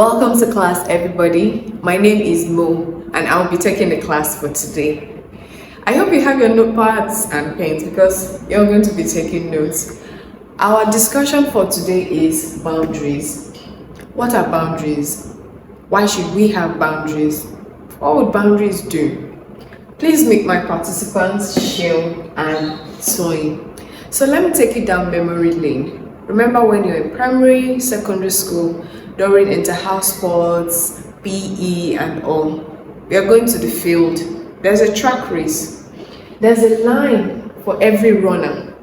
Welcome to class, everybody. My name is Mo, and I'll be taking the class for today. I hope you have your notepads and pens because you're going to be taking notes. Our discussion for today is boundaries. What are boundaries? Why should we have boundaries? What would boundaries do? Please meet my participants, Shil and Soy. So let me take you down memory lane. Remember when you're in primary, secondary school, during inter-house sports, PE and all. We are going to the field. There's a track race. There's a line for every runner.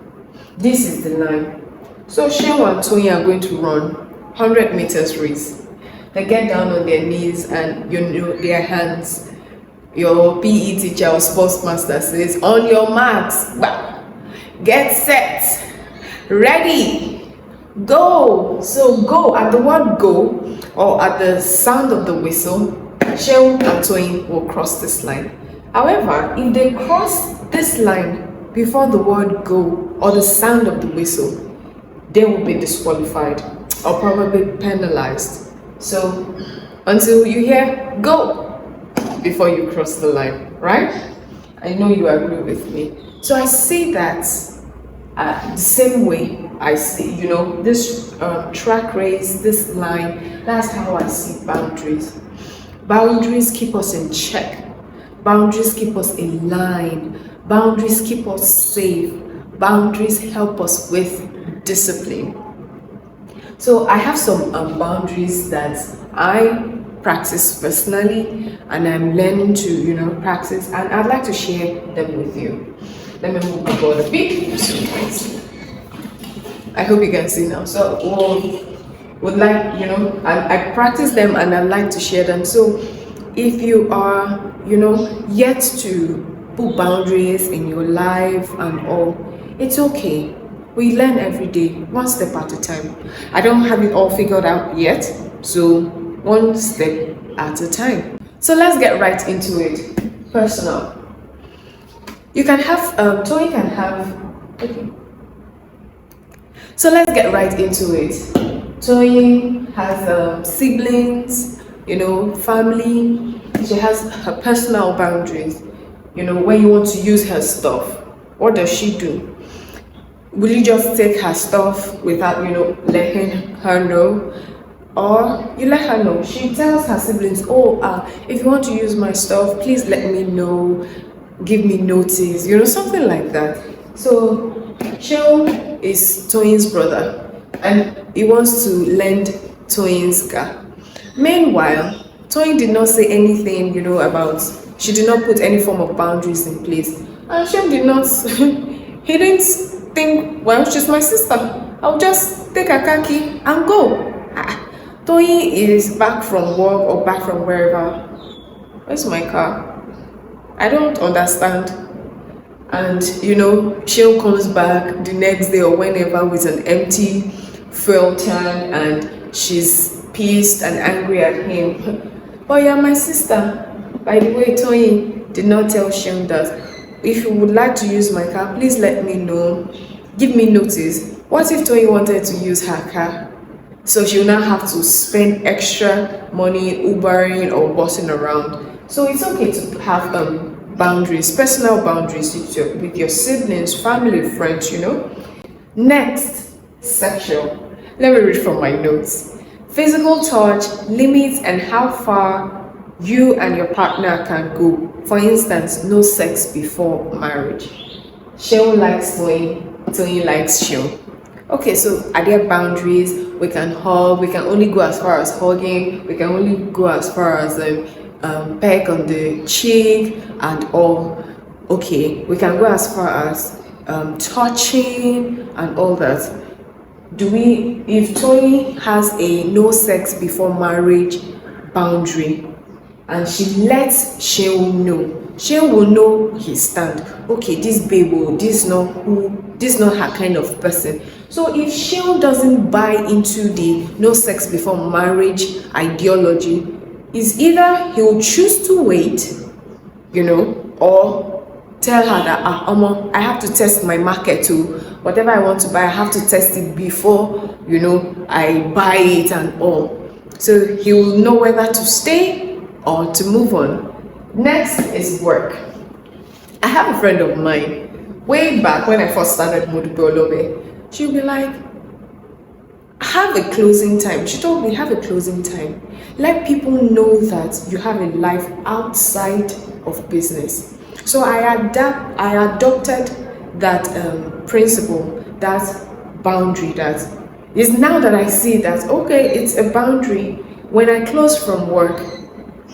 This is the line. So Shil and Tony are going to run 100 meters race. They get down on their knees and their hands. Your PE teacher or sports master says, on your marks, get set, ready, go. So go, at the word go, or at the sound of the whistle, Shil and Tony will cross this line. However, if they cross this line before the word go or the sound of the whistle, they will be disqualified or probably penalized. So until you hear go before you cross the line, right? I know you agree with me. So I see that the same way I see, this track race, this line, that's how I see boundaries. Boundaries keep us in check. Boundaries keep us in line. Boundaries keep us safe. Boundaries help us with discipline. So I have some boundaries that I practice personally and I'm learning to, practice, and I'd like to share them with you. Let me move the board a bit. I hope you can see now. So would like, I practice them and I like to share them. So if you are, yet to put boundaries in your life and all, it's okay. We learn every day, one step at a time. I don't have it all figured out yet, so one step at a time. So let's get right into it. Personal. You can have, Tony can have, okay. So let's get right into it. Tony has siblings, family. She has her personal boundaries. When you want to use her stuff, what does she do? Will you just take her stuff without, letting her know? Or you let her know. She tells her siblings, if you want to use my stuff, please let me know. Give me notice, something like that. So Shil is Toyin's brother and he wants to lend Toyin's car. Meanwhile, Toyin did not say anything, she did not put any form of boundaries in place. And Shil did not, he didn't think, well, she's my sister. I'll just take her car key and go. Toyin is back from work or back from wherever. Where's my car? I don't understand. And Shil comes back the next day or whenever with an empty fuel tank and she's pissed and angry at him. But you're my sister. By the way, Toyin did not tell Shil that if you would like to use my car, please let me know. Give me notice. What if Toyin wanted to use her car? So she'll not have to spend extra money Ubering or bossing around. So it's okay to have boundaries, personal boundaries with your siblings, family, friends, Next, sexual. Let me read from my notes. Physical touch, limits, and how far you and your partner can go. For instance, no sex before marriage. Shil likes Toyin likes Shil. Okay, so are there boundaries? We can hug, we can only go as far as hugging, we can only go as far as peck on the cheek and all. Okay, we can go as far as touching and all that. If Toyin has a no sex before marriage boundary and she lets Shil know, Shil will know his stand. Okay, this babe, this not her kind of person. So if Shil doesn't buy into the no sex before marriage ideology, is either he'll choose to wait, or tell her that I have to test my market too. Whatever I want to buy, I have to test it before I buy it and all. So he will know whether to stay or to move on. Next is work. I have a friend of mine, way back when I first started Modubolobe, she'll be like, have a closing time. She told me, have a closing time. Let people know that you have a life outside of business. So I adopted that principle, that boundary, that is now that I see that, okay, it's a boundary. When I close from work,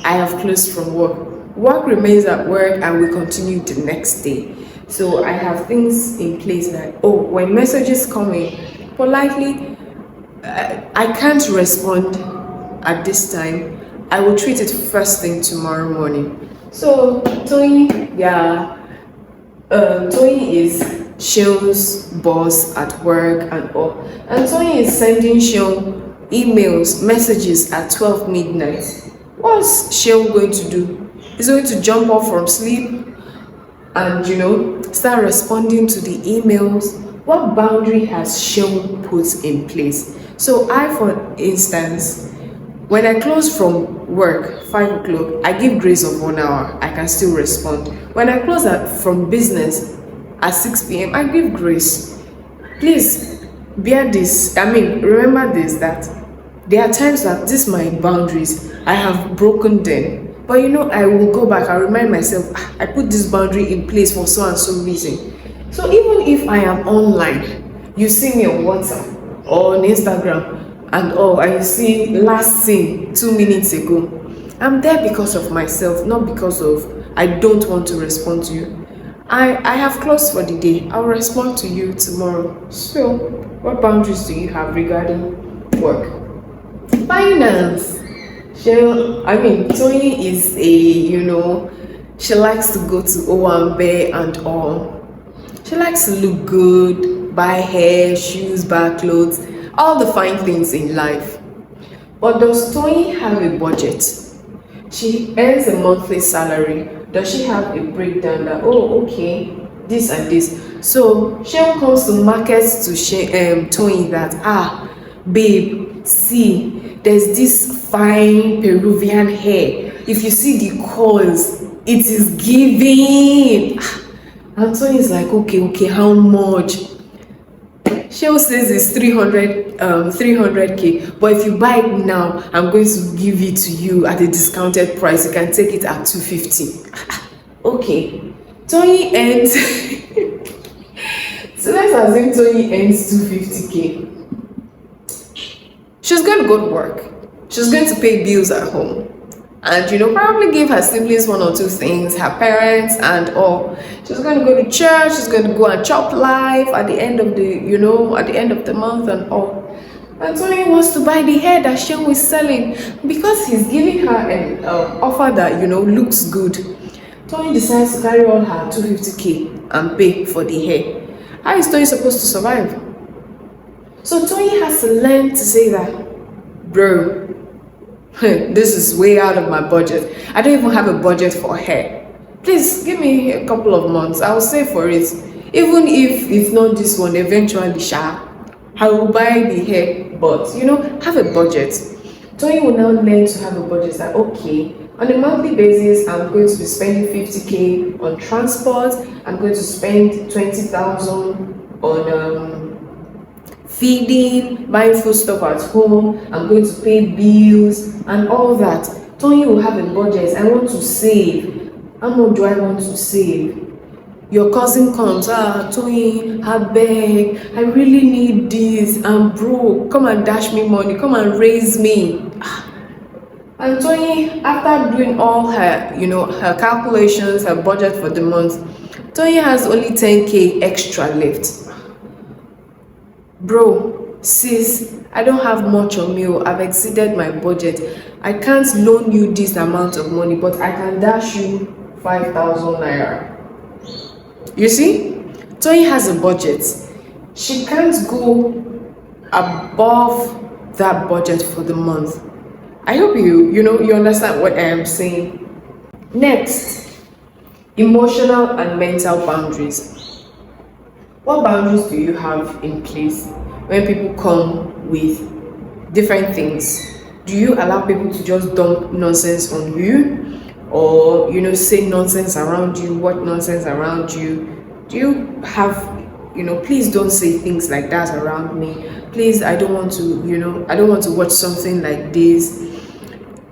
I have closed from work. Work remains at work and we continue the next day. So I have things in place that, oh, when messages come in, politely, I can't respond at this time. I will treat it first thing tomorrow morning. So Tony, yeah, Tony is Shion's boss at work and all, and Tony is sending Shion emails, messages at 12 midnight. What's Shion going to do? He's going to jump off from sleep and start responding to the emails. What boundary has Shion put in place? So I, for instance, when I close from work 5 o'clock, I give grace of 1 hour. I can still respond. When I close from business at 6 p.m., I give grace. Please bear this. Remember this, that there are times that these my boundaries, I have broken them. But I will go back and remind myself, I put this boundary in place for so and so reason. So even if I am online, you see me on WhatsApp or on Instagram, and I see last seen 2 minutes ago, I'm there because of myself, not because of I don't want to respond to you. I have closed for the day. I'll respond to you tomorrow. So what boundaries do you have regarding work? Finance. Tony is she likes to go to Owambe and all. She likes to look good, buy hair, shoes, buy clothes, all the fine things in life. But does Tony have a budget? She earns a monthly salary. Does she have a breakdown that, okay, this and this? So Shane comes to market to Tony that, babe, see, there's this fine Peruvian hair. If you see the coils, it is giving. And Tony is like, okay, how much? Shell says it's 300k, but if you buy it now, I'm going to give it to you at a discounted price. You can take it at 250. Okay, Tony earns. So let's assume Tony earns 250k. She's going to go to work. She's going to pay bills at home. And probably give her siblings 1 or 2 things, her parents and all. She's going to go to church, she's going to go and chop life at the end of the at the end of the month and all. And Tony wants to buy the hair that Shem is selling because he's giving her an offer that looks good. Tony decides to carry all her 250k and pay for the hair. How is Tony supposed to survive? So Tony has to learn to say that, bro, this is way out of my budget. I don't even have a budget for hair. Please give me a couple of months. I'll save for it. Even if it's not this one, eventually, I will buy the hair. But have a budget. Tony will now learn to have a budget that, okay, on a monthly basis, I'm going to be spending 50k on transport. I'm going to spend 20,000 on feeding, buying food stuff at home. I'm going to pay bills and all that. Tony will have a budget. I want to save. How much do I want to save? Your cousin comes, Tony, I beg, I really need this. I'm broke. Come and dash me money. Come and raise me. And Tony, after doing all her, her calculations, her budget for the month, Tony has only 10k extra left. Bro, sis, I don't have much on me. I've exceeded my budget. I can't loan you this amount of money, but I can dash you 5,000 naira. You see, Tony has a budget. She can't go above that budget for the month. I hope you understand what I am saying. Next, emotional and mental boundaries. What boundaries do you have in place when people come with different things? Do you allow people to just dump nonsense on you, or say nonsense around you, what nonsense around you? Do you have, please don't say things like that around me. Please, I don't want to, I don't want to watch something like this.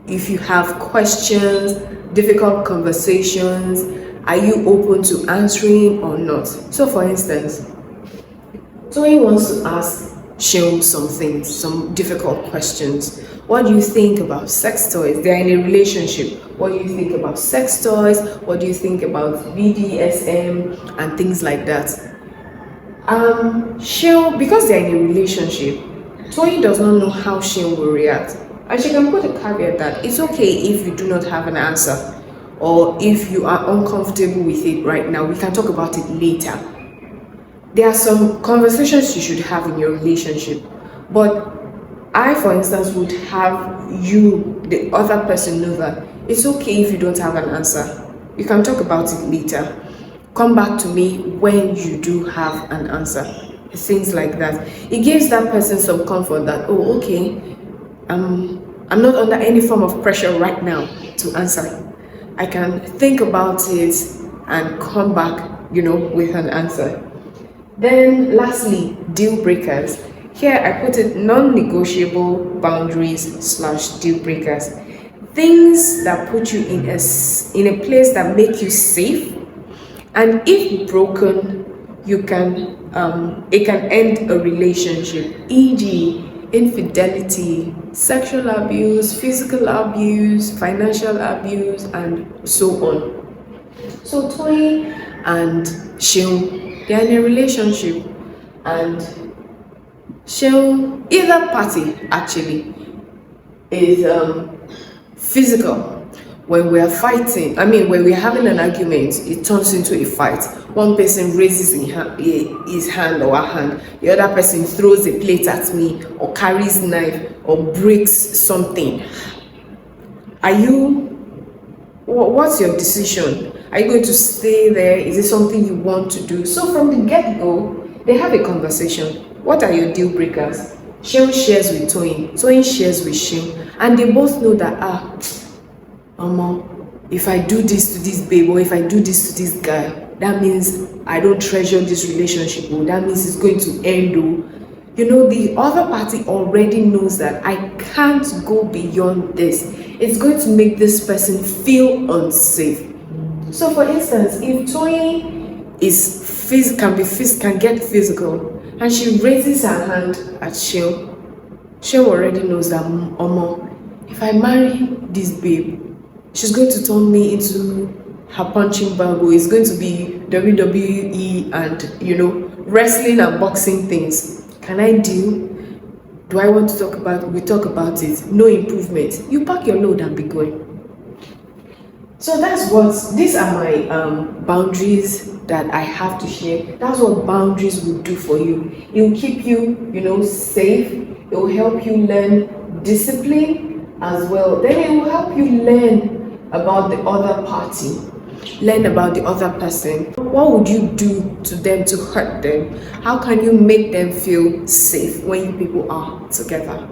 If you have questions, difficult conversations, are you open to answering or not? So for instance, Tony wants to ask Seun some difficult questions. What do you think about sex toys? They're in a relationship. What do you think about sex toys? What do you think about BDSM and things like that? Seun, because they're in a relationship, Tony does not know how Seun will react. And she can put a caveat that it's okay if you do not have an answer, or if you are uncomfortable with it right now, we can talk about it later. There are some conversations you should have in your relationship, but I, for instance, would have you, the other person, know that it's okay if you don't have an answer. You can talk about it later. Come back to me when you do have an answer. Things like that. It gives that person some comfort that, oh, okay, I'm not under any form of pressure right now to answer. I can think about it and come back, with an answer. Then lastly, deal breakers. Here I put it non-negotiable boundaries / deal breakers. Things that put you in a place that make you safe, and if broken, it can end a relationship, e.g. infidelity, sexual abuse, physical abuse, financial abuse, and so on. So Toyin and Seun, they are in a relationship, and Seun, either party actually, is physical. When we are fighting, when we're having an argument, it turns into a fight. One person raises his hand or her hand, the other person throws a plate at me, or carries knife, or breaks something. What's your decision? Are you going to stay there? Is it something you want to do? So from the get-go, they have a conversation. What are your deal breakers? Seun shares with Toyin, Toyin shares with Seun, and they both know that, if I do this to this babe, or if I do this to this guy, that means I don't treasure this relationship, or that means it's going to end. The other party already knows that I can't go beyond this. It's going to make this person feel unsafe. So for instance, if Toyin can get physical, and she raises her hand at Seun, Seun already knows that, if I marry this babe, she's going to turn me into her punching bag, or it's going to be WWE and wrestling and boxing things. Can I deal? Do I want to talk about it? We talk about it. No improvement. You pack your load and be going. So these are my boundaries that I have to share. That's what boundaries will do for you. It will keep you, safe. It will help you learn discipline as well. Then it will help you learn about the other party, learn about the other person. What would you do to them to hurt them? How can you make them feel safe when you people are together?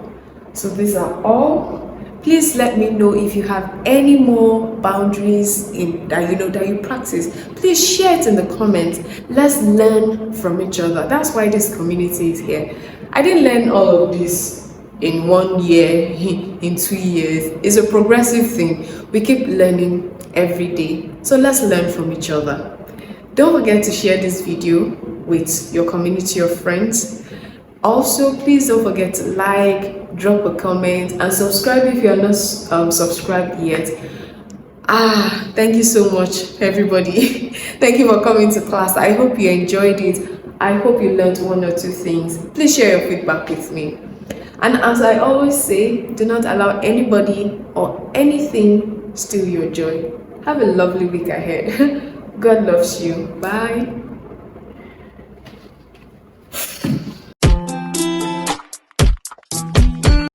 So these are all. Please let me know if you have any more boundaries that you practice. Please share it in the comments. Let's learn from each other. That's why this community is here. I didn't learn all of this in 1 year, in 2 years. It's a progressive thing. We keep learning every day. So let's learn from each other. Don't forget to share this video with your community of friends. Also, please don't forget to like, drop a comment, and subscribe if you are not subscribed yet. Thank you so much, everybody. Thank you for coming to class. I hope you enjoyed it. I hope you learned 1 or 2 things. Please share your feedback with me. And as I always say, do not allow anybody or anything steal your joy. Have a lovely week ahead. God loves you. Bye.